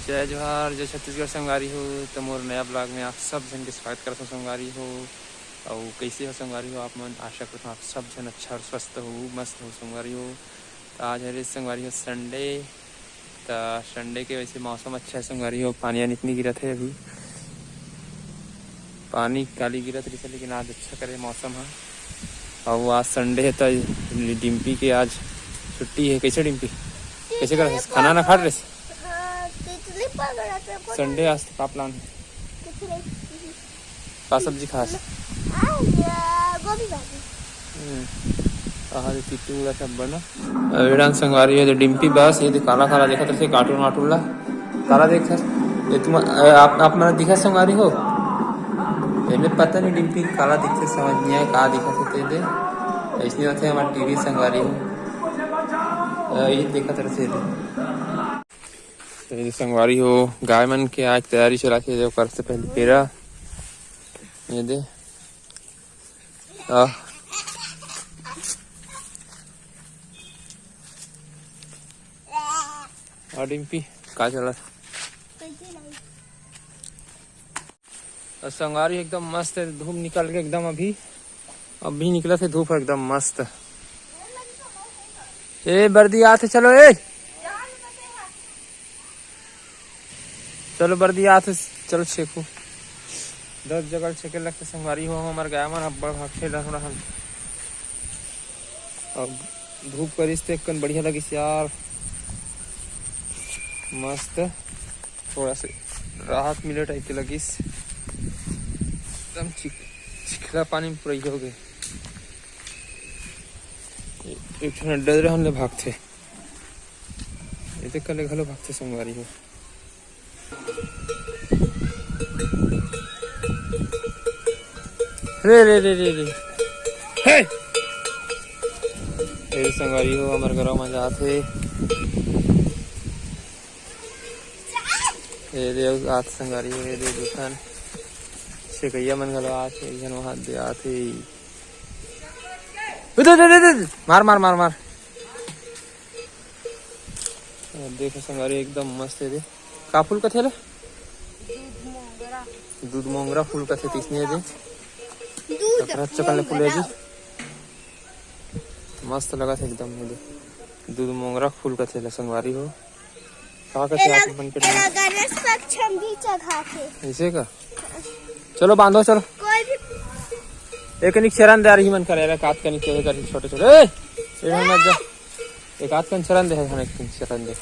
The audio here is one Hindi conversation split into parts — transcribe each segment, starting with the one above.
जय जोहार, जय छत्तीसगढ़ संगवारी हो। तो मोर नया ब्लॉग में आप सब जन के स्वागत करता हूँ संगवारी हो। और कैसे हो संगवारी हो आप मन? आशा करता हूँ आप सब जन अच्छा और स्वस्थ हो, मस्त हो संगवारी हो। तो आज है संगवारी हो संडे। तो संडे के वैसे मौसम अच्छा है संगवारी हो। पानी इतनी गिरत है, अभी पानी काली गिरत रही, लेकिन आज अच्छा करे मौसम है। और आज संडे है तो डिम्पी के आज छुट्टी है। कैसे डिम्पी कैसे कर खाना ना खा रहे? संडे आज तो का प्लान है? का सब्जी खास? गोभी भाजी। तितू सब बना अवेड़ान संगवारी है। तो डिम्पी बस ये काला काला देखा तो कार्टून वाटून ला काला देख ये तुम आप मैंने दिखा संगवारी हो। ये पता नहीं डिम्पी काला दिखते समझ नहीं आया का दिखा थे दे ऐसे होते हमारे टीवी संगवारी हो। ये देखा तरह तो संगवारी हो। गाय मन के आज तैयारी चला के जो कर से पहले पेरा ये दे डिम्पी का चला संगवारी एकदम मस्त है। धूप निकल के एकदम अभी निकला थे धूप एकदम मस्त। ए बर्दी आते चलो चलो बर्दी आते चलो छेकू 10 जगह छेके लगते संगवारी हो। हमारे गाय मन अब भागे रहा अब धूप करिस तो एक बढ़िया लगिस यार, मस्त थोड़ा से राहत मिले टाइप के लगिस। एकदम चिखला पानी में पूरा हो गए। एक डर रहे हम भागते ये कल घलो भागते संगवारी हो। रे रे रे रे रे हे संगवारी हो हमारे घर में जाते ये आते संगवारी हो। ये दुकान शेकैया मन घलो आते वहां दे आते मार मार मार मार। देखो संगवारी एकदम मस्त है। दे का फूल का थे दूध मोंगरा फूल का थे तीसने दे चकल फूल है जी मस्त लगा था एकदम। दे दूध मोंगरा फूल का थे संगवारी हो। का कैसे बन के गणेश पक्ष हम भी चढ़ाते ऐसे का। चलो बांधो चलो एक निक चरण दे रही मन करे काट कनिक के कर छोटे छोटे ए मत जा एक आध कन चरण दे है एक चरण दे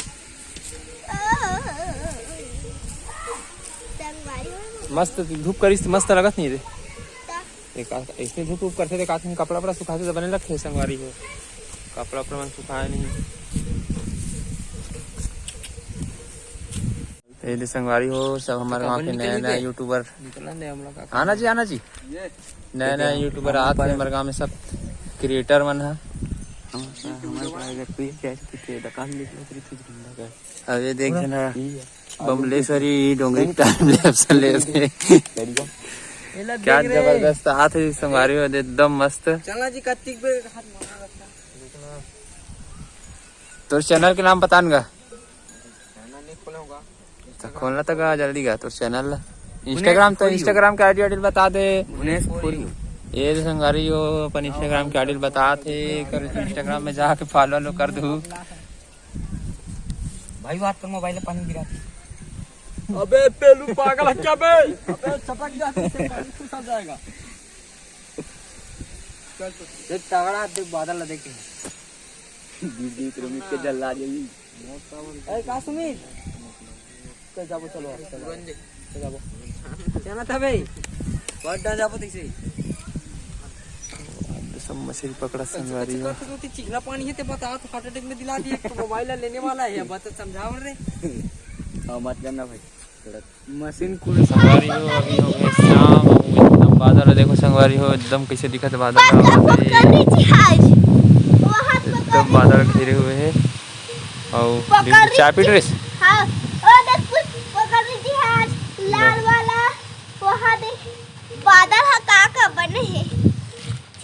मस्त धूप करिस मस्त लगत नहीं रे। एक इसमें धूप करते थे काट कपड़ा वपड़ा सुखाते तो बने लगते संगवारी हो। कपड़ा वपड़ा मन सुखाया नहीं। ये संगवारी हो सब हमारे गाँव के नया नया यूट्यूबर आना जी नया नया यूट्यूबर आते हैं हमारे गाँव में। सब क्रिएटर मन है। अब ये देख ना बमलेश्वरी डोंगरी टाइम लैप्स ले क्या जबरदस्त आते संगवारी हो एकदम मस्त। चला जी कत्तिक बे तोर चैनल के नाम बतानगा खोलना तो गा जल्दी गा तोर चैनल इंस्टाग्राम का आईडी बता दे। ये संगवारी हो अपन इंस्टाग्राम के आईडी बता थे कर इंस्टाग्राम में जाके फॉलो कर दू भाई। बात कर मोबाइल में पानी गिरा अबे पेलू पागल है क्या बे? अबे चपक जाएगा देख तगड़ा देख बादल देख दीदी तुम के जल्ला जाई ए का सुमित के जाबो चलो जाबो जाना था भाई बड़ा जाबो तैसे सब मछली पकड़ा संगवारी हो। तो चिकना पानी है ते बताओ तो हार्ट अटैक में दिला दिए तो मोबाइल लेने वाला है बता समझाओ रे। हां मत करना भाई मशीन खुल संगवारी हो। अभी हो गए शाम एकदम बादल देखो संगवारी हो एकदम कैसे दिखत बादल एकदम बादल घिरे हुए है। और चाय पी रहे हां ओ देख पकड़ लीजिए आज लाल वाला वहां देख बादल है का बने है।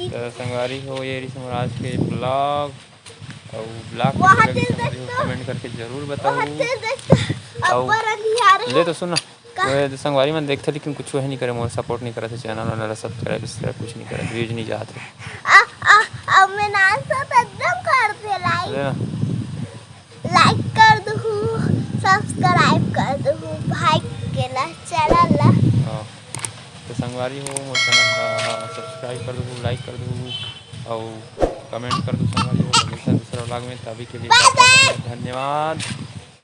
संगवारी हो ये समाज के ब्लॉग और ब्लॉग कमेंट करके जरूर बताओ। अब्बर अंधियारे ले तो सुन तो संगवारी मन देखते लेकिन कुछ है नहीं करे मोर सपोर्ट नहीं करते चैनल वाला सब्सक्राइब कुछ नहीं करे व्यूज नहीं जाते अब मैं नाच तो एकदम कर दे ले ना लाइक कर दू सब्सक्राइब कर दू भाई के ला चैनल ला हाँ तो संगवारी हो मोर चैनल का सब्सक्राइब कर दो लाइक कर दो और कमेंट कर दो संगवारी हो दूसरा व्लॉग में तभी के लिए धन्यवाद।